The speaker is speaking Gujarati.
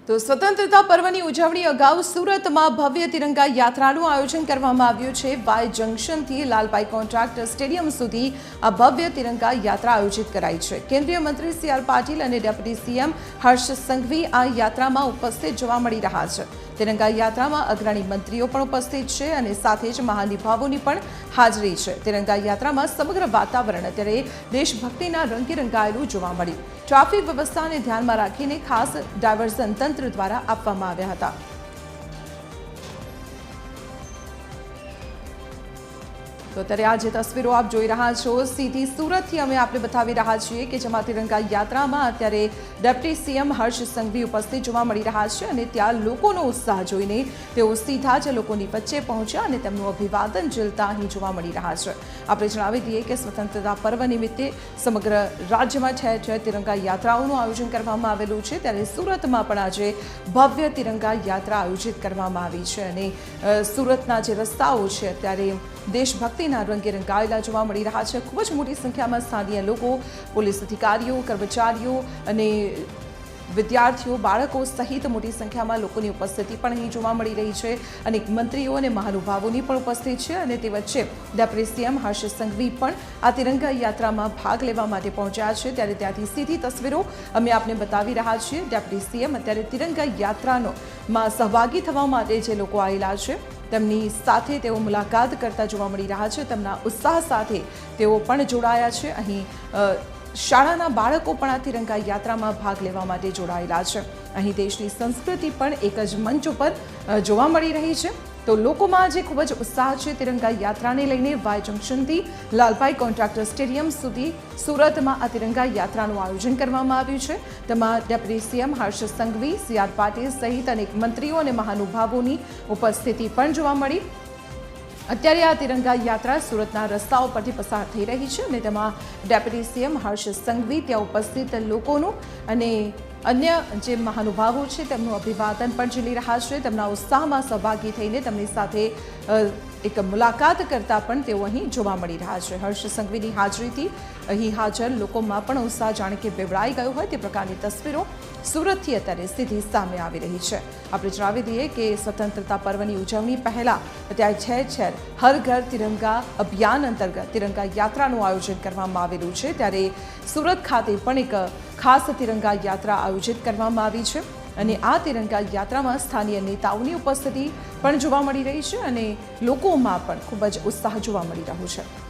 તો સ્વતંત્રતા પર્વની ઉજવણી અગાઉ સુરતમાં ભવ્ય તિરંગા યાત્રાનું આયોજન કરવામાં આવ્યું છે। વાય જંકશનથી લાલભાઈ કોન્ટ્રાક્ટર સ્ટેડિયમ સુધી આ ભવ્ય તિરંગા યાત્રા આયોજિત કરાઈ છે। કેન્દ્રીય મંત્રી સી.આર. પાટીલ અને ડેપ્યુટી સીએમ હર્ષ સંઘવી આ યાત્રામાં ઉપસ્થિત જોવા મળી રહ્યા છે। તિરંગા યાત્રામાં અગ્રણી મંત્રીઓ પણ ઉપસ્થિત છે અને સાથે જ મહાનુભાવોની પણ હાજરી છે। તિરંગા યાત્રામાં સમગ્ર વાતાવરણ અત્યારે દેશભક્તિના રંગે રંગાયેલું જોવા મળ્યું। ટ્રાફિક વ્યવસ્થાને ધ્યાનમાં રાખીને ખાસ ડાયવર્ઝન તંત્ર દ્વારા આપવામાં આવ્યા હતા। તો અત્યારે આ જે તસવીરો આપ જોઈ રહ્યા છો સીધી સુરતથી અમે આપને બતાવી રહ્યા છીએ કે જેમાં તિરંગા યાત્રામાં અત્યારે ડેપ્યુટી સીએમ હર્ષ સંઘવી ઉપસ્થિત જોવા મળી રહ્યા છે અને ત્યાં લોકોનો ઉત્સાહ જોઈને તેઓ સીધા જ લોકોની વચ્ચે પહોંચ્યા અને તેમનું અભિવાદન ઝીલતા અહીં જોવા મળી રહ્યા છે। આપણે જણાવી દઈએ કે સ્વતંત્રતા પર્વ નિમિત્તે સમગ્ર રાજ્યમાં ઠેર ઠેર તિરંગા યાત્રાઓનું આયોજન કરવામાં આવેલું છે, ત્યારે સુરતમાં પણ આજે ભવ્ય તિરંગા યાત્રા આયોજિત કરવામાં આવી છે અને સુરતના જે રસ્તાઓ છે અત્યારે દેશભક્તિના રંગે રંગાયેલા જોવા મળી રહ્યા છે। ખૂબ જ મોટી સંખ્યામાં સ્થાનિય લોકો, પોલીસ અધિકારીઓ, કર્મચારીઓ અને વિદ્યાર્થીઓ, બાળકો સહિત મોટી સંખ્યામાં લોકોની ઉપસ્થિતિ પણ અહીં જોવા મળી રહી છે। અનેક મંત્રીઓ અને મહાનુભાવોની પણ ઉપસ્થિત છે અને તે વચ્ચે ડેપ્યુટી સીએમ હર્ષ સંઘવી પણ આ તિરંગા યાત્રામાં ભાગ લેવા માટે પહોંચ્યા છે, ત્યારે ત્યાંથી સીધી તસવીરો અમે આપને બતાવી રહ્યા છીએ। ડેપ્યુટી સીએમ અત્યારે તિરંગા યાત્રામાં સહભાગી થવા માટે જે લોકો આવેલા છે તેમની સાથે તેઓ મુલાકાત કરતા જોવા મળી રહ્યા છે। તેમના ઉત્સાહ સાથે તેઓ પણ જોડાયા છે। અહીં શાળાના બાળકો પણ આ તિરંગા યાત્રામાં ભાગ લેવા માટે જોડાયેલા છે। અહીં દેશની સંસ્કૃતિ પણ એક જ મંચ ઉપર જોવા મળી રહી છે। તો લોકોમાં જે ખૂબ જ ઉત્સાહ છે તિરંગા યાત્રાને લઈને વાય જંકશનથી લાલભાઈ કોન્ટ્રાક્ટર સ્ટેડિયમ સુધી સુરતમાં આ તિરંગા યાત્રાનું આયોજન કરવામાં આવ્યું છે। તેમાં ડેપ્યુટી સીએમ હર્ષ સંઘવી, સી.આર. પાટીલ સહિત અનેક મંત્રીઓ અને મહાનુભાવોની ઉપસ્થિતિ પણ જોવા મળી। અત્યારે આ તિરંગા યાત્રા સુરતના રસ્તાઓ પરથી પસાર થઈ રહી છે અને તેમાં ડેપ્યુટી સીએમ હર્ષ સંઘવી ત્યાં ઉપસ્થિત લોકોનું અને અન્ય જે મહાનુભાવો છે તેમનું અભિવાદન પણ ઝીલી રહ્યા છે। તેમના ઉત્સાહમાં સહભાગી થઈને તેમની સાથે એક મુલાકાત કરતા પણ તેઓ અહીં જોવા મળી રહ્યા છે। હર્ષ સંઘવીની હાજરીથી અહીં હાજર લોકોમાં પણ ઉત્સાહ જાણે કે બેવડાઈ ગયો હોય તે પ્રકારની તસવીરો સુરતથી અત્યારે સીધી સામે આવી રહી છે। આપણે જણાવી દઈએ કે સ્વતંત્રતા પર્વની ઉજવણી પહેલા અત્યારે ઠેર ઠેર હર ઘર તિરંગા અભિયાન અંતર્ગત તિરંગા યાત્રાનું આયોજન કરવામાં આવેલું છે, ત્યારે સુરત ખાતે પણ એક ખાસ તિરંગા યાત્રા આયોજિત કરવામાં આવી છે અને આ તિરંગા યાત્રામાં સ્થાનિય નેતાઓની ઉપસ્થિતિ પણ જોવા મળી રહી છે અને લોકોમાં પણ ખૂબ જ ઉત્સાહ જોવા મળી રહ્યો છે।